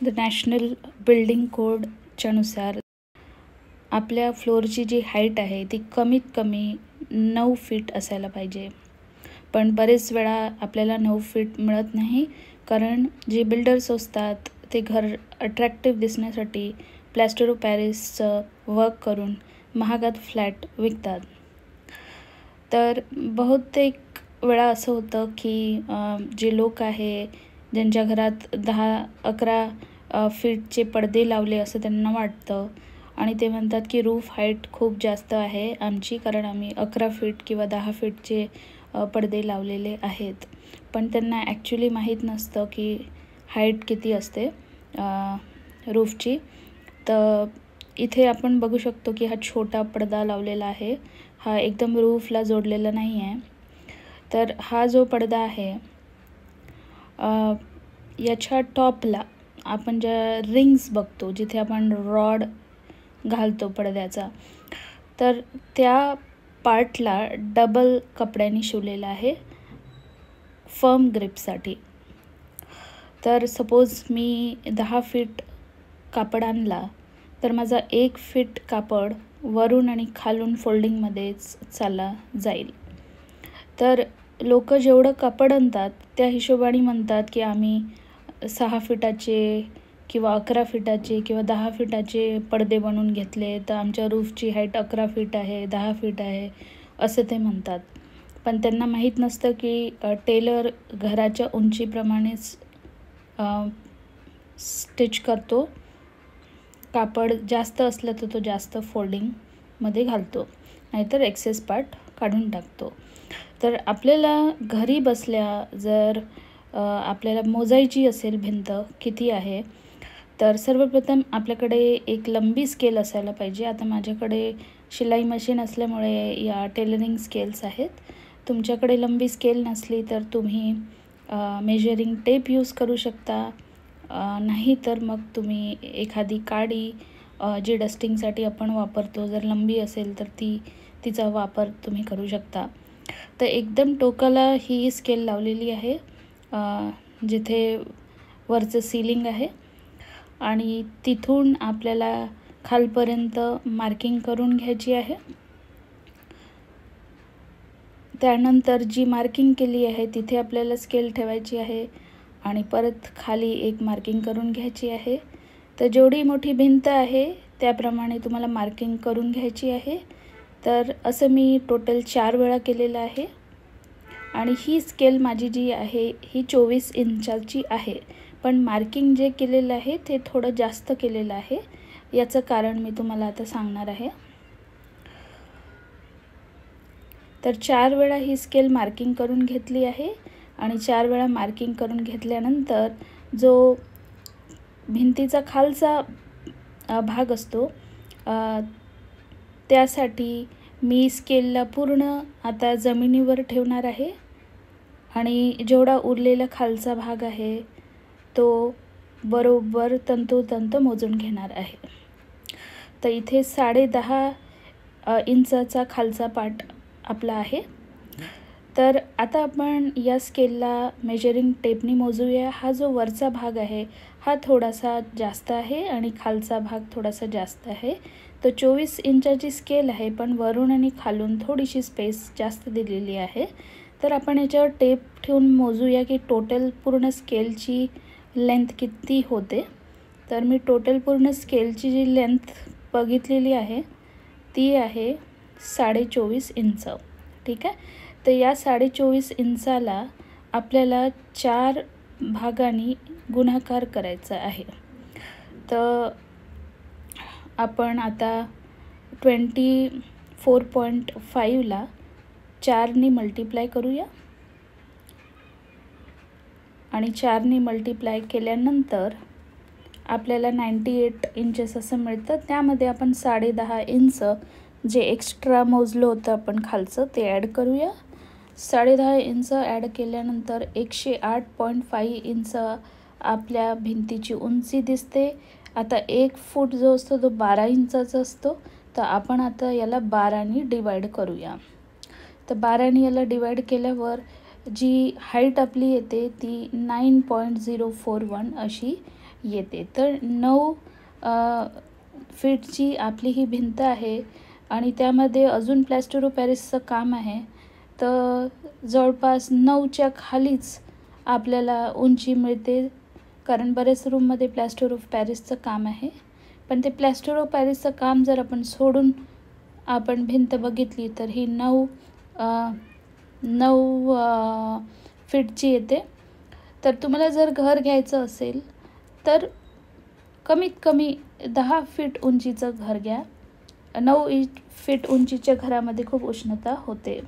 The national building कोडच्या नुसार आपल्या फ्लोअरची जी हाईट आहे ती कमीत कमी 9 फीट असायला पाहिजे. पण बरेच वेळा आपल्याला 9 फीट मिळत नाही, कारण जे बिल्डर्स असतात ते घर अट्रॅक्टिव्ह दिसण्यासाठी प्लॅस्टर ऑफ पॅरिसचं वर्क करून महागात फ्लॅट विकतात. तर बहुतेक वेळा असं होतं की जे लोक आहे ज्यांच्या घरात 10-11 फीटचे पडदे लावले असं त्यांना वाटतं आणि ते म्हणतात की रूफ हाईट खूप जास्त आहे आमची, कारण आम्ही 11 फीट किंवा 10 फीटचे पडदे लावलेले आहेत. पण त्यांना ॲक्च्युली माहीत नसतं की हाईट किती असते रूफची. तर इथे आपण बघू शकतो की हा छोटा पडदा लावलेला आहे, हा एकदम रूफला जोडलेला नाही आहे. तर हा जो पडदा आहे याच्या टॉपला आपण ज्या रिंग्स बघतो, जिथे आपण रॉड घालतो पडद्याचा, तर त्या पार्टला डबल कपड्यांनी शिवलेला आहे फर्म ग्रिपसाठी. तर सपोज मी 10 फीट कापड तर माझा 1 फीट कापड वरून आणि खालून फोल्डिंगमध्येच चालला जाईल. तर लोक जेवढं कापड आणतात त्या हिशोबाने म्हणतात की आम्ही 6 फीटाचे किंवा 11 फीटाचे किंवा 10 फीटाचे पडदे बनवून घेतले, तर आमच्या रूफची हाईट 11 फीट आहे, 10 फीट आहे असं ते म्हणतात. पण त्यांना माहीत नसतं की टेलर घराच्या उंचीप्रमाणेच स्टिच करतो. कापड जास्त असलं तर तो जास्त फोल्डिंगमध्ये घालतो, नाहीतर एक्सेस पार्ट काढून टाकतो. तर आपल्याला घरी बसल्या जर आपल्याला मोजायची असेल भिंत किती आहे, तर सर्वप्रथम आपल्याकडे एक लंबी स्केल असायला पाहिजे. आता माझ्याकडे शिलाई मशीन असल्यामुळे या टेलरिंग स्केल्स आहेत. तुमच्याकडे लंबी स्केल नसली तर तुम्ही मेजरिंग टेप यूज करू शकता, नाही तर मग तुम्ही एखादी काडी जी डस्टिंगसाठी आपण वापरतो, जर लंबी असेल तर तिचा वापर तुम्ही करू शकता. तर एकदम टोकाला ही स्केल लावलेली आहे जिथे वरचं सीलिंग आहे आणि तिथून आपल्याला खालपर्यंत मार्किंग करून घ्यायची आहे. त्यानंतर जी मार्किंग केली आहे तिथे आपल्याला स्केल ठेवायची आहे आणि परत खाली एक मार्किंग करून घ्यायची आहे. तर जेवढी मोठी भिंत आहे त्याप्रमाणे तुम्हाला मार्किंग करून घ्यायची आहे. तर असं मी टोटल 4 वेळा केलेलं आहे आणि ही स्केल माझी जी आहे ही 24 इंचाची आहे. पण मार्किंग जे केलेलं आहे ते थोडं जास्त केलेलं आहे. याचं कारण मी तुम्हाला आता सांगणार आहे. तर 4 वेळा ही स्केल मार्किंग करून घेतली आहे आणि 4 वेळा मार्किंग करून घेतल्यानंतर जो भिंतीचा खालचा भाग असतो त्यासाठी मी स्केलला पूर्ण आता जमिनीवर ठेवणार आहे आणि जेवढा उरलेला खालचा भाग आहे तो बरोबर तंतोतंत मोजून घेणार आहे. तर इथे 10.5 इंचाचा खालचा पार्ट आपला आहे. तर आता आपण या स्केलला मेजरिंग टेपनी मोजूया. हा जो वरचा भाग आहे हा थोडासा जास्त आहे आणि खालचा भाग थोडासा जास्त आहे. तर 24 इंचाची स्केल आहे, पण वरून आणि खालून थोडीशी स्पेस जास्त दिलेली आहे. तर आपण याच्यावर टेप ठेवून मोजूया की टोटल पूर्ण स्केलची लेंथ किती होते. तर मी टोटल पूर्ण स्केलची जी लेंथ बघितलेली आहे ती आहे 24.5 इंच. ठीक आहे. तर या 24.5 इंचाला आपल्याला 4 भागांनी गुणाकार करायचा आहे. तर आपण आता 24.5ला 4नी मल्टिप्लाय करूया आणि 4नी मल्टिप्लाय केल्यानंतर आपल्याला 98 इंचेस असं मिळतं. त्यामध्ये आपण 10.5 इंच जे एक्स्ट्रा मोजलं होतं आपण खालचं ते ॲड करूया. 10.5 इंच ॲड केल्यानंतर 108.5 इंच आपल्या भिंतीची उंची दिसते. आता 1 फूट जो असतो तो 12 इंचाचा असतो. तर आपण आता याला 12नी डिवाइड करूया. तर 12नी याला डिवाइड केल्यावर जी हाईट आपली येते ती 9.041 अशी येते. तर 9 फीटची आपली ही भिंत आहे आणि त्यामध्ये अजून प्लॅस्टर ऑफ पॅरिसचं काम आहे. तर जवळपास 9च्या खालीच आपल्याला उंची मिळते, कारण बरेच रूममध्ये प्लॅस्टर ऑफ पॅरिसचं काम आहे. पण ते प्लॅस्टर ऑफ पॅरिसचं काम जर आपण सोडून आपण भिंत बघितली तर ही 9 फीटची येते. तर तुम्हाला जर घर घ्यायचं असेल तर कमीत कमी 10 फीट उंचीचं घर घ्या. 9 फीट उंचीच्या घरामध्ये खूप उष्णता होते.